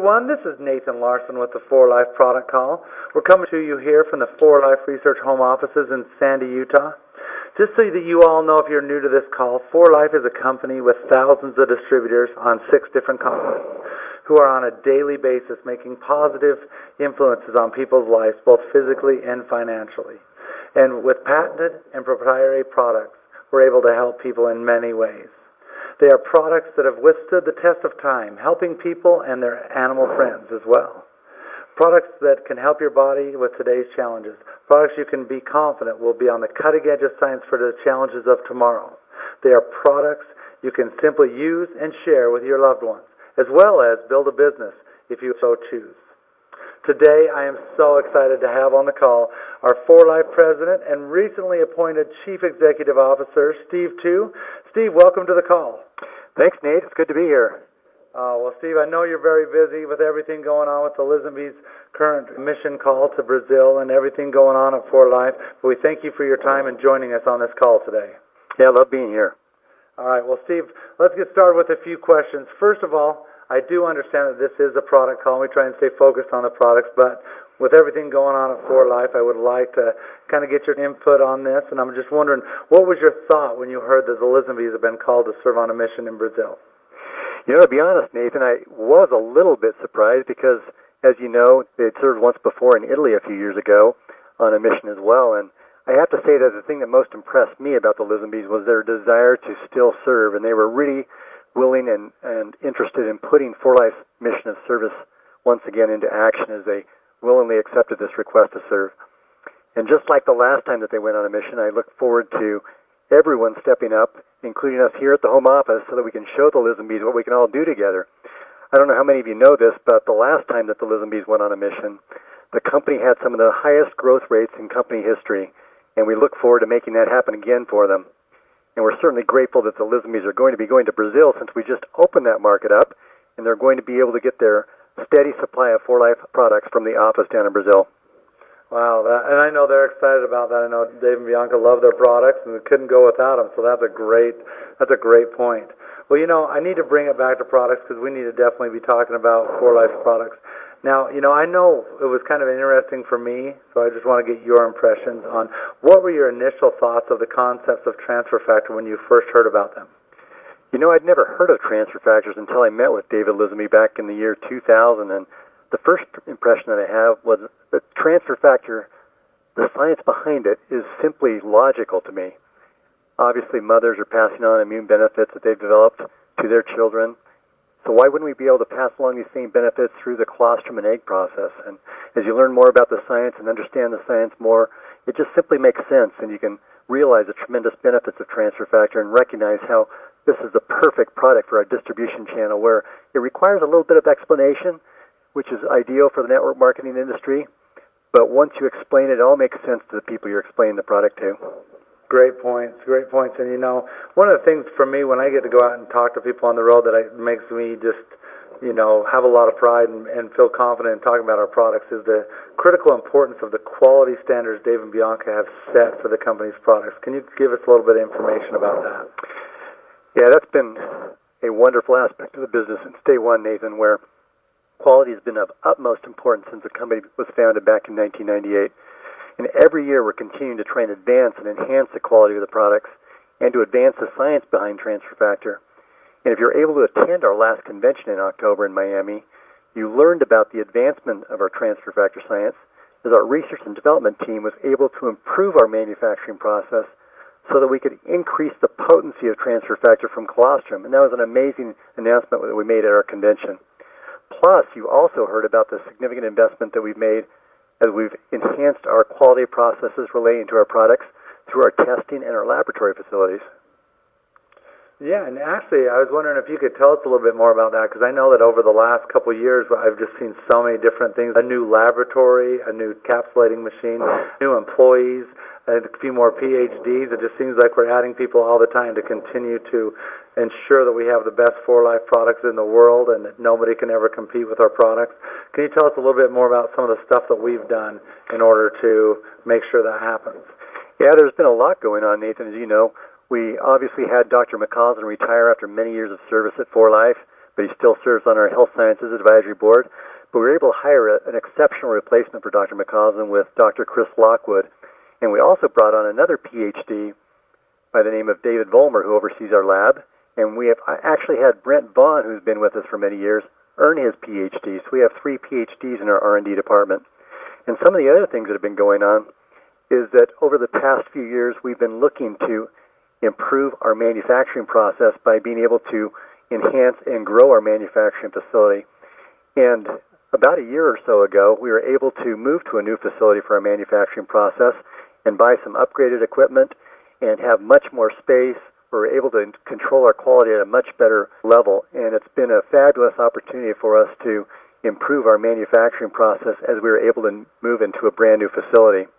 everyone. This is Nathan Larson with the 4Life Product Call. We're coming to you here from the 4Life Research Home Offices in Sandy, Utah. Just so that you all know, if you're new to this call, 4Life is a company with thousands of distributors on 6 different continents who are on a daily basis making positive influences on people's lives, both physically and financially. And with patented and proprietary products, we're able to help people in many ways. They are products that have withstood the test of time, helping people and their animal friends as well. Products that can help your body with today's challenges. Products you can be confident will be on the cutting edge of science for the challenges of tomorrow. They are products you can simply use and share with your loved ones, as well as build a business if you so choose. Today, I am so excited to have on the call our 4Life President and recently appointed Chief Executive Officer, Steve Tu. Steve, welcome to the call. Thanks, Nate. It's good to be here. Well, Steve, I know you're very busy with everything going on with the Lisenbee's current mission call to Brazil and everything going on at 4Life, but we thank you for your time and joining us on this call today. Yeah, I love being here. All right, well, Steve, let's get started with a few questions. First of all, I do understand that this is a product call. We try and stay focused on the products, but with everything going on at 4Life, I would like to kind of get your input on this, and I'm just wondering, what was your thought when you heard that the Lisenbees have been called to serve on a mission in Brazil? You know, to be honest, Nathan, I was a little bit surprised because, as you know, they had served once before in Italy a few years ago on a mission as well, and I have to say that the thing that most impressed me about the Lisenbees was their desire to still serve, and they were really willing and interested in putting 4Life's mission of service once again into action as they willingly accepted this request to serve. And just like the last time that they went on a mission, I look forward to everyone stepping up, including us here at the home office, so that we can show the Lisenbees what we can all do together. I don't know how many of you know this, but the last time that the Lisenbees went on a mission, the company had some of the highest growth rates in company history, and we look forward to making that happen again for them. And we're certainly grateful that the Lisenbees are going to be going to Brazil, since we just opened that market up, and they're going to be able to get their steady supply of 4Life products from the office down in Brazil. Wow, and I know they're excited about that. I know Dave and Bianca love their products, and we couldn't go without them, so that's a great point. Well, you know, I need to bring it back to products because we need to definitely be talking about 4Life products. Now, you know, I know it was kind of interesting for me, so I just want to get your impressions on what were your initial thoughts of the concepts of transfer factor when you first heard about them? You know, I'd never heard of transfer factors until I met with David Lisenbee back in the year 2000, and the first impression that I have was that transfer factor, the science behind it, is simply logical to me. Obviously, mothers are passing on immune benefits that they've developed to their children. So why wouldn't we be able to pass along these same benefits through the colostrum and egg process? And as you learn more about the science and understand the science more, it just simply makes sense, and you can realize the tremendous benefits of transfer factor and recognize how this is the perfect product for our distribution channel, where it requires a little bit of explanation, which is ideal for the network marketing industry. But once you explain it, it all makes sense to the people you're explaining the product to. Great points. And, you know, one of the things for me when I get to go out and talk to people on the road that makes me just, you know, have a lot of pride and feel confident in talking about our products is the critical importance of the quality standards Dave and Bianca have set for the company's products. Can you give us a little bit of information about that? Yeah, that's been a wonderful aspect of the business since day one, Nathan, where quality has been of utmost importance since the company was founded back in 1998. And every year we're continuing to try and advance and enhance the quality of the products and to advance the science behind transfer factor. And if you're able to attend our last convention in October in Miami, you learned about the advancement of our transfer factor science as our research and development team was able to improve our manufacturing process so that we could increase the potency of transfer factor from colostrum. And that was an amazing announcement that we made at our convention. Plus, you also heard about the significant investment that we've made as we've enhanced our quality processes relating to our products through our testing and our laboratory facilities. Yeah, and actually, I was wondering if you could tell us a little bit more about that, because I know that over the last couple of years, I've just seen so many different things. A new laboratory, a new capsulating machine, new employees, and a few more PhDs. It just seems like we're adding people all the time to continue to ensure that we have the best 4Life products in the world and that nobody can ever compete with our products. Can you tell us a little bit more about some of the stuff that we've done in order to make sure that happens? Yeah, there's been a lot going on, Nathan, as you know. We obviously had Dr. McCausland retire after many years of service at 4Life, but he still serves on our Health Sciences Advisory Board. But we were able to hire an exceptional replacement for Dr. McCausland with Dr. Chris Lockwood. And we also brought on another PhD by the name of David Vollmer, who oversees our lab. And we have actually had Brent Vaughn, who's been with us for many years, earn his PhD. So we have 3 PhDs in our R&D department. And some of the other things that have been going on is that over the past few years, we've been looking to improve our manufacturing process by being able to enhance and grow our manufacturing facility. And about a year or so ago, we were able to move to a new facility for our manufacturing process and buy some upgraded equipment and have much more space. We're able to control our quality at a much better level, and it's been a fabulous opportunity for us to improve our manufacturing process as we were able to move into a brand new facility.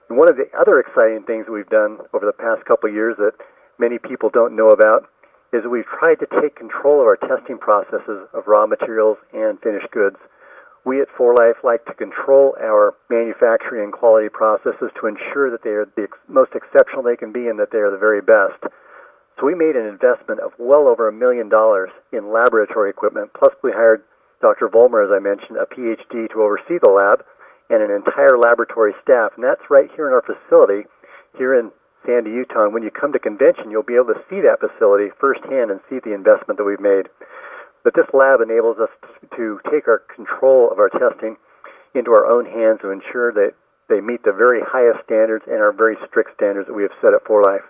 And one of the other exciting things that we've done over the past couple of years that many people don't know about is we've tried to take control of our testing processes of raw materials and finished goods. We at 4Life like to control our manufacturing and quality processes to ensure that they are the most exceptional they can be and that they are the very best. So we made an investment of well over $1 million in laboratory equipment, plus we hired Dr. Vollmer, as I mentioned, a PhD to oversee the lab, and an entire laboratory staff. And that's right here in our facility, here in Sandy, Utah. And when you come to convention, you'll be able to see that facility firsthand and see the investment that we've made. But this lab enables us to take our control of our testing into our own hands to ensure that they meet the very highest standards and our very strict standards that we have set at 4Life.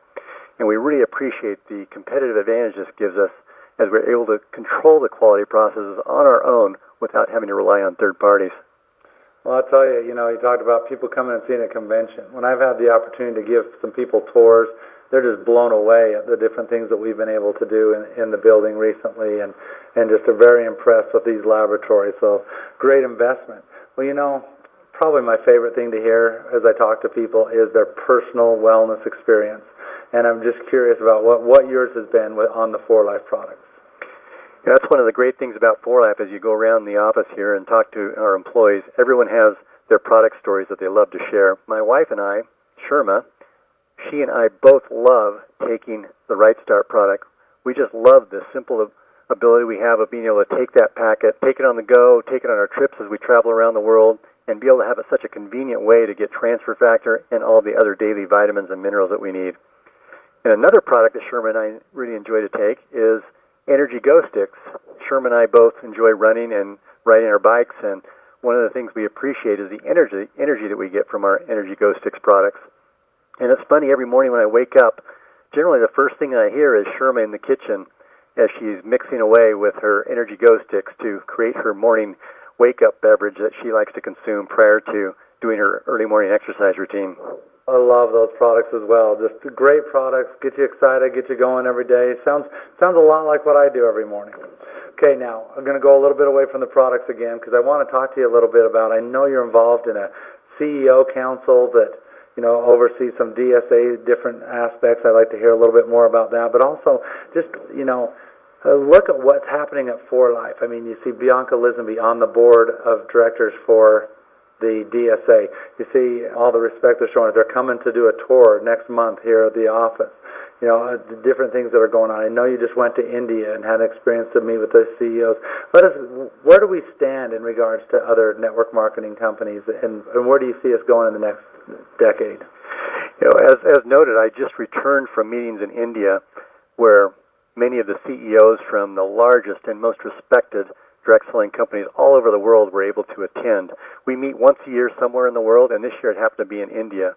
And we really appreciate the competitive advantage this gives us as we're able to control the quality processes on our own without having to rely on third parties. Well, I'll tell you, you talked about people coming and seeing a convention. When I've had the opportunity to give some people tours, they're just blown away at the different things that we've been able to do in the building recently, and just are very impressed with these laboratories. So, great investment. Well, probably my favorite thing to hear as I talk to people is their personal wellness experience. And I'm just curious about what yours has been on the 4Life products. Yeah, that's one of the great things about 4Life as you go around the office here and talk to our employees. Everyone has their product stories that they love to share. My wife and I, Sherma, she and I both love taking the Right Start product. We just love the simple ability we have of being able to take that packet, take it on the go, take it on our trips as we travel around the world, and be able to have such a convenient way to get transfer factor and all the other daily vitamins and minerals that we need. And another product that Sherma and I really enjoy to take is Energy Go Sticks. Sherma and I both enjoy running and riding our bikes, and one of the things we appreciate is the energy that we get from our Energy Go Sticks products. And it's funny, every morning when I wake up, generally the first thing I hear is Sherma in the kitchen as she's mixing away with her Energy Go Sticks to create her morning wake-up beverage that she likes to consume prior to doing her early morning exercise routine. I love those products as well. Just great products, get you excited, get you going every day. Sounds a lot like what I do every morning. Okay, now I'm going to go a little bit away from the products again because I want to talk to you a little bit about, I know you're involved in a CEO council that, oversees some DSA different aspects. I'd like to hear a little bit more about that. But also just, look at what's happening at 4Life. I mean, you see Bianca Lisenby on the board of directors for the DSA. You see all the respect they're showing. They're coming to do a tour next month here at the office. The different things that are going on. I know you just went to India and had an experience to meet with those CEOs. Where do we stand in regards to other network marketing companies, and where do you see us going in the next decade? As noted, I just returned from meetings in India where many of the CEOs from the largest and most respected direct selling companies all over the world were able to attend. We meet once a year somewhere in the world, and this year it happened to be in India.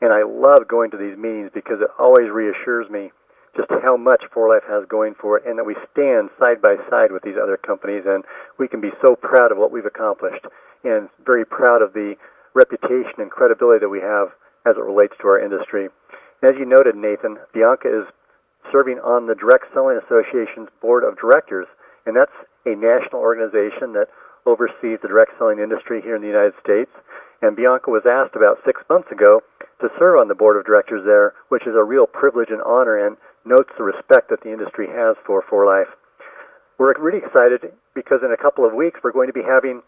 And I love going to these meetings because it always reassures me just how much 4Life has going for it, and that we stand side by side with these other companies, and we can be so proud of what we've accomplished, and very proud of the reputation and credibility that we have as it relates to our industry. And as you noted, Nathan, Bianca is serving on the Direct Selling Association's Board of Directors, and that's a national organization that oversees the direct selling industry here in the United States. And Bianca was asked about 6 months ago to serve on the board of directors there, which is a real privilege and honor, and notes the respect that the industry has for 4Life. We're really excited because in a couple of weeks we're going to be having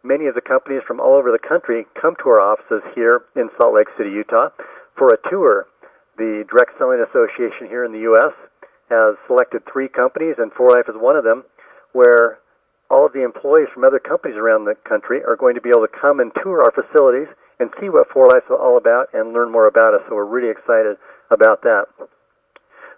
many of the companies from all over the country come to our offices here in Salt Lake City, Utah, for a tour. The Direct Selling Association here in the U.S. has selected 3 companies, and 4Life is one of them. where all of the employees from other companies around the country are going to be able to come and tour our facilities and see what 4Life is all about and learn more about us. So we're really excited about that.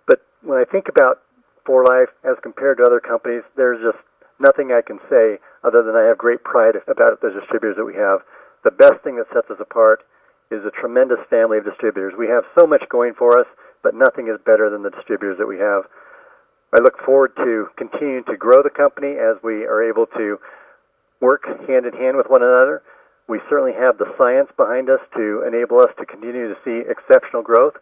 But when I think about 4Life as compared to other companies, there's just nothing I can say other than I have great pride about the distributors that we have. The best thing that sets us apart is a tremendous family of distributors. We have so much going for us, but nothing is better than the distributors that we have. I look forward to continuing to grow the company as we are able to work hand in hand with one another. We certainly have the science behind us to enable us to continue to see exceptional growth.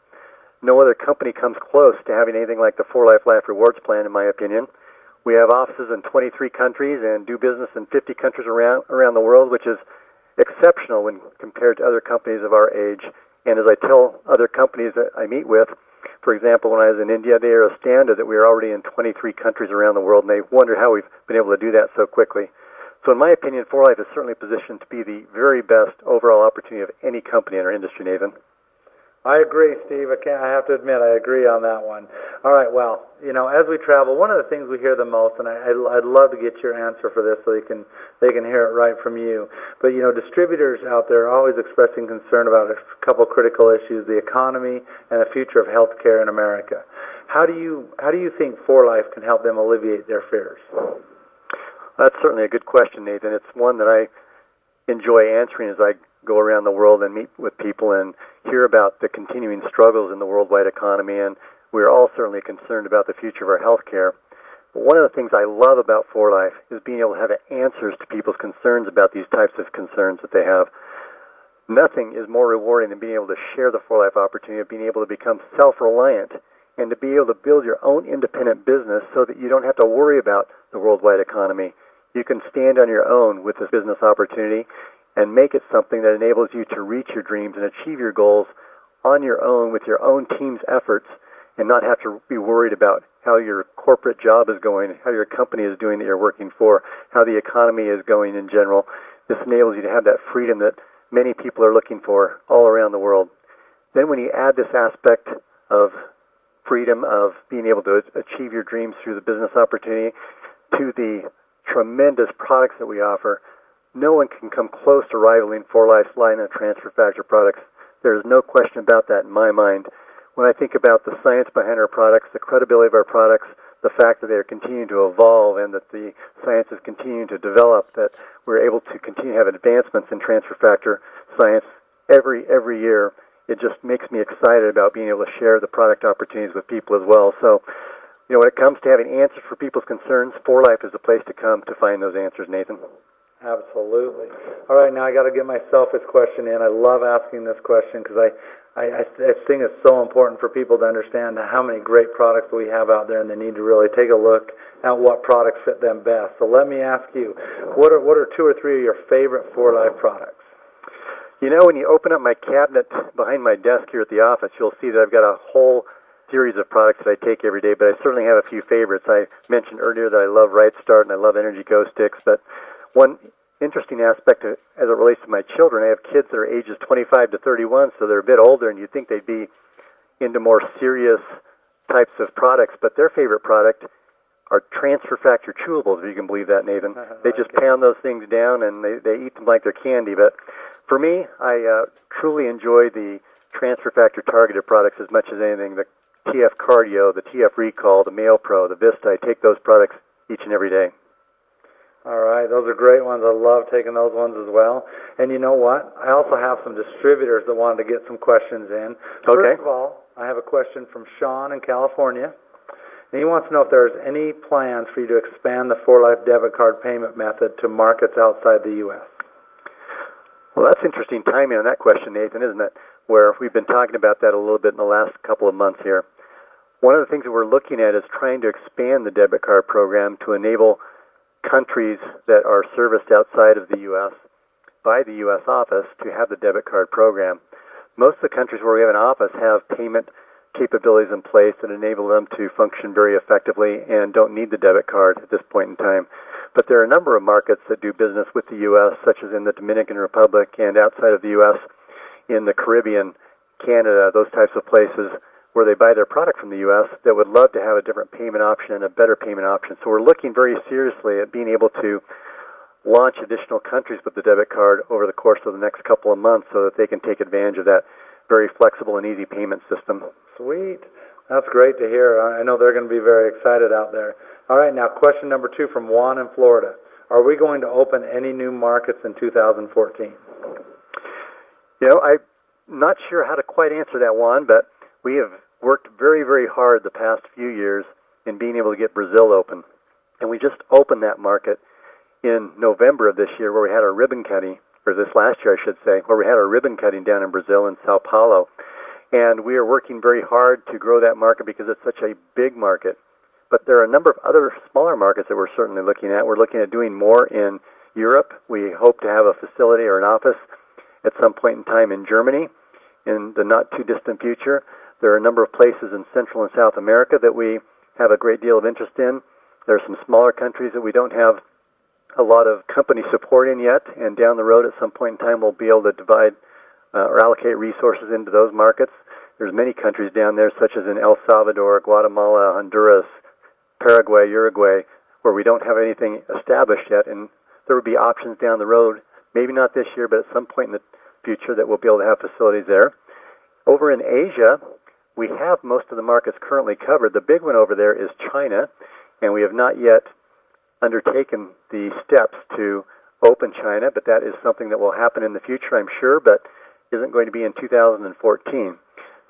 No other company comes close to having anything like the 4Life Life Rewards Plan, in my opinion. We have offices in 23 countries and do business in 50 countries around the world, which is exceptional when compared to other companies of our age. And as I tell other companies that I meet with, for example, when I was in India, they are astounded that we are already in 23 countries around the world, and they wonder how we've been able to do that so quickly. So in my opinion, 4Life is certainly positioned to be the very best overall opportunity of any company in our industry, Nathan. I agree, Steve. I have to admit, I agree on that one. All right, well, as we travel, one of the things we hear the most, and I'd love to get your answer for this so they can hear it right from you. But distributors out there are always expressing concern about a couple critical issues: the economy and the future of healthcare in America. How do you think 4Life can help them alleviate their fears? That's certainly a good question, Nathan. It's one that I enjoy answering as I go around the world and meet with people and hear about the continuing struggles in the worldwide economy, and we're all certainly concerned about the future of our health care. But one of the things I love about 4Life is being able to have answers to people's concerns about these types of concerns that they have. Nothing is more rewarding than being able to share the 4Life opportunity of being able to become self-reliant and to be able to build your own independent business so that you don't have to worry about the worldwide economy. You can stand on your own with this business opportunity and make it something that enables you to reach your dreams and achieve your goals on your own with your own team's efforts, and not have to be worried about how your corporate job is going, how your company is doing that you're working for, how the economy is going in general. This enables you to have that freedom that many people are looking for all around the world. Then when you add this aspect of freedom, of being able to achieve your dreams through the business opportunity, to the tremendous products that we offer, no one can come close to rivaling 4Life's line of transfer factor products. There's no question about that in my mind. When I think about the science behind our products, the credibility of our products, the fact that they are continuing to evolve and that the science is continuing to develop, that we're able to continue to have advancements in transfer factor science every year, it just makes me excited about being able to share the product opportunities with people as well. So, when it comes to having answers for people's concerns, 4Life is the place to come to find those answers, Nathan. Absolutely. All right, now I got to get my selfish question in. I love asking this question because I think it's so important for people to understand how many great products we have out there, and they need to really take a look at what products fit them best. So let me ask you, what are 2 or 3 of your favorite 4Life products? When you open up my cabinet behind my desk here at the office, you'll see that I've got a whole series of products that I take every day, but I certainly have a few favorites. I mentioned earlier that I love Right Start and I love Energy Go Sticks, but one interesting aspect as it relates to my children, I have kids that are ages 25 to 31, so they're a bit older, and you'd think they'd be into more serious types of products, but their favorite product are transfer factor chewables, if you can believe that, Nathan. They just pound those things down, and they eat them like they're candy. But for me, I truly enjoy the transfer factor targeted products as much as anything. The TF Cardio, the TF Recall, the Mayo Pro, the Vista, I take those products each and every day. All right, those are great ones. I love taking those ones as well. And you know what? I also have some distributors that wanted to get some questions in. Okay. First of all, I have a question from Sean in California. And he wants to know if there's any plans for you to expand the 4Life debit card payment method to markets outside the U.S. Well, that's interesting timing on that question, Nathan, isn't it? Where we've been talking about that a little bit in the last couple of months here. One of the things that we're looking at is trying to expand the debit card program to enable countries that are serviced outside of the U.S. by the U.S. office to have the debit card program. Most of the countries where we have an office have payment capabilities in place that enable them to function very effectively and don't need the debit card at this point in time. But there are a number of markets that do business with the U.S., such as in the Dominican Republic and outside of the U.S., in the Caribbean, Canada, those types of places, where they buy their product from the U.S. that would love to have a different payment option and a better payment option. So we're looking very seriously at being able to launch additional countries with the debit card over the course of the next couple of months so that they can take advantage of that very flexible and easy payment system. Sweet. That's great to hear. I know they're going to be very excited out there. All right, now question number 2 from Juan in Florida. Are we going to open any new markets in 2014? I'm not sure how to quite answer that one, but we have worked very, very hard the past few years in being able to get Brazil open. And we just opened that market in November of this year where we had our ribbon cutting, or this last year I should say, where we had our ribbon cutting down in Brazil in Sao Paulo. And we are working very hard to grow that market because it's such a big market. But there are a number of other smaller markets that we're certainly looking at. We're looking at doing more in Europe. We hope to have a facility or an office at some point in time in Germany in the not too distant future. There are a number of places in Central and South America that we have a great deal of interest in. There are some smaller countries that we don't have a lot of company support in yet, and down the road at some point in time we'll be able to divide or allocate resources into those markets. There's many countries down there, such as in El Salvador, Guatemala, Honduras, Paraguay, Uruguay, where we don't have anything established yet, and there will be options down the road, maybe not this year, but at some point in the future that we'll be able to have facilities there. Over in Asia, we have most of the markets currently covered. The big one over there is China, and we have not yet undertaken the steps to open China, but that is something that will happen in the future, I'm sure, but isn't going to be in 2014.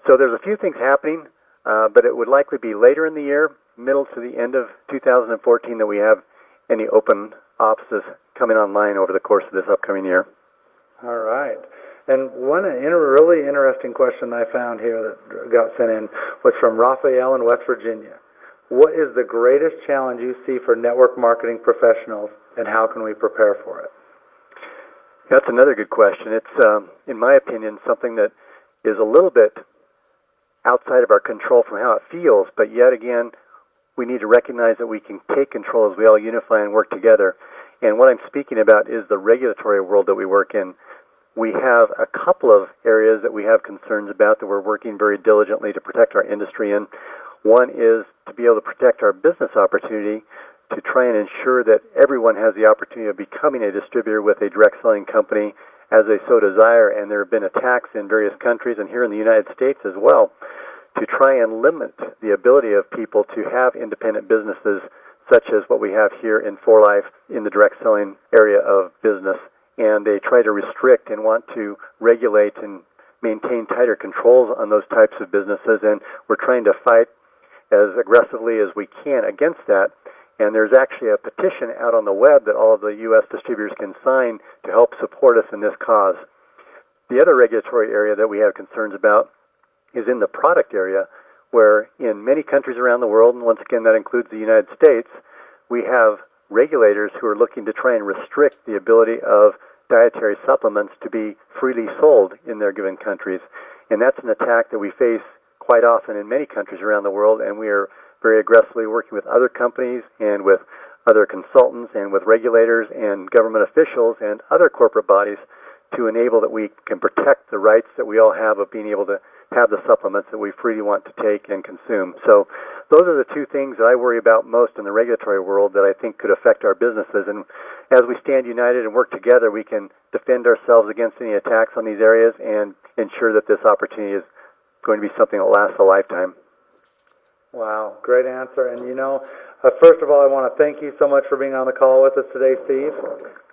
So there's a few things happening, but it would likely be later in the year, middle to the end of 2014, that we have any open offices coming online over the course of this upcoming year. All right. And one really interesting question I found here that got sent in was from Raphael in West Virginia. What is the greatest challenge you see for network marketing professionals, and how can we prepare for it? That's another good question. It's, in my opinion, something that is a little bit outside of our control from how it feels, but yet again, we need to recognize that we can take control as we all unify and work together. And what I'm speaking about is the regulatory world that we work in. We have a couple of areas that we have concerns about that we're working very diligently to protect our industry in. One is to be able to protect our business opportunity, to try and ensure that everyone has the opportunity of becoming a distributor with a direct selling company as they so desire. And there have been attacks in various countries and here in the United States as well to try and limit the ability of people to have independent businesses such as what we have here in 4Life in the direct selling area of business. And they try to restrict and want to regulate and maintain tighter controls on those types of businesses. And we're trying to fight as aggressively as we can against that. And there's actually a petition out on the web that all of the U.S. distributors can sign to help support us in this cause. The other regulatory area that we have concerns about is in the product area, where in many countries around the world, and once again that includes the United States, we have regulators who are looking to try and restrict the ability of dietary supplements to be freely sold in their given countries. And that's an attack that we face quite often in many countries around the world, and we are very aggressively working with other companies and with other consultants and with regulators and government officials and other corporate bodies to enable that we can protect the rights that we all have of being able to have the supplements that we freely want to take and consume. So those are the two things that I worry about most in the regulatory world that I think could affect our businesses. And as we stand united and work together, we can defend ourselves against any attacks on these areas and ensure that this opportunity is going to be something that lasts a lifetime. Wow, great answer. And first of all, I want to thank you so much for being on the call with us today, Steve.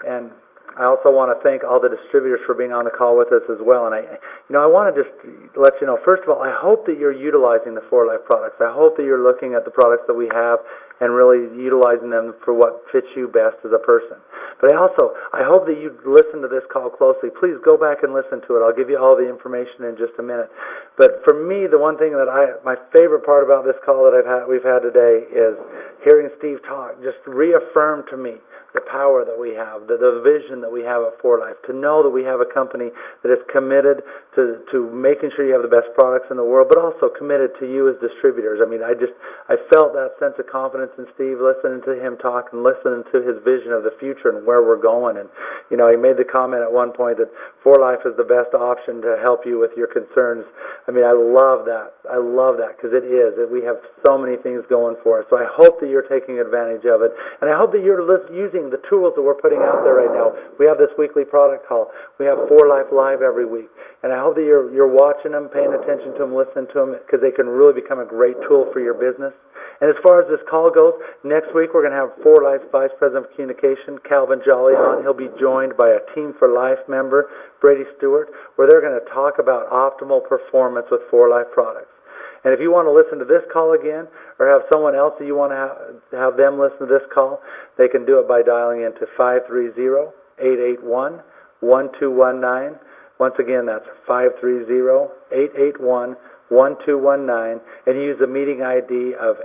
And I also want to thank all the distributors for being on the call with us as well. And I want to just let you know, first of all, I hope that you're utilizing the 4Life products. I hope that you're looking at the products that we have and really utilizing them for what fits you best as a person. But I hope that you listen to this call closely. Please go back and listen to it. I'll give you all the information in just a minute. But for me, the one thing that my favorite part about this call that we've had today is hearing Steve talk. Just reaffirm to me the power that we have, the vision that we have at 4Life, to know that we have a company that is committed to making sure you have the best products in the world, but also committed to you as distributors. I mean, I felt that sense of confidence in Steve, listening to him talk and listening to his vision of the future and where we're going. And You know, he made the comment at one point that 4Life is the best option to help you with your concerns. I mean, I love that. I love that because it is. We have so many things going for us. So I hope that you're taking advantage of it. And I hope that you're using the tools that we're putting out there right now. We have this weekly product call. We have 4Life Live every week. And I hope that you're watching them, paying attention to them, listening to them, because they can really become a great tool for your business. And as far as this call goes, next week we're going to have 4Life's Vice President of Communication, Calvin Jolly, on. He'll be joined by a Team for Life member, Brady Stewart, where they're going to talk about optimal performance with 4Life products. And if you want to listen to this call again, or have someone else that you want to have them listen to this call, they can do it by dialing into 530-881-1219. Once again, that's 530-881-1219, and use the meeting ID of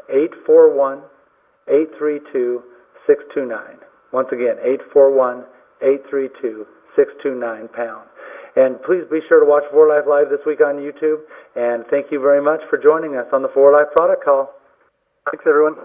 841-832-629. Once again, 841-832-629#. And please be sure to watch 4Life Live this week on YouTube. And thank you very much for joining us on the 4Life Product Call. Thanks, everyone.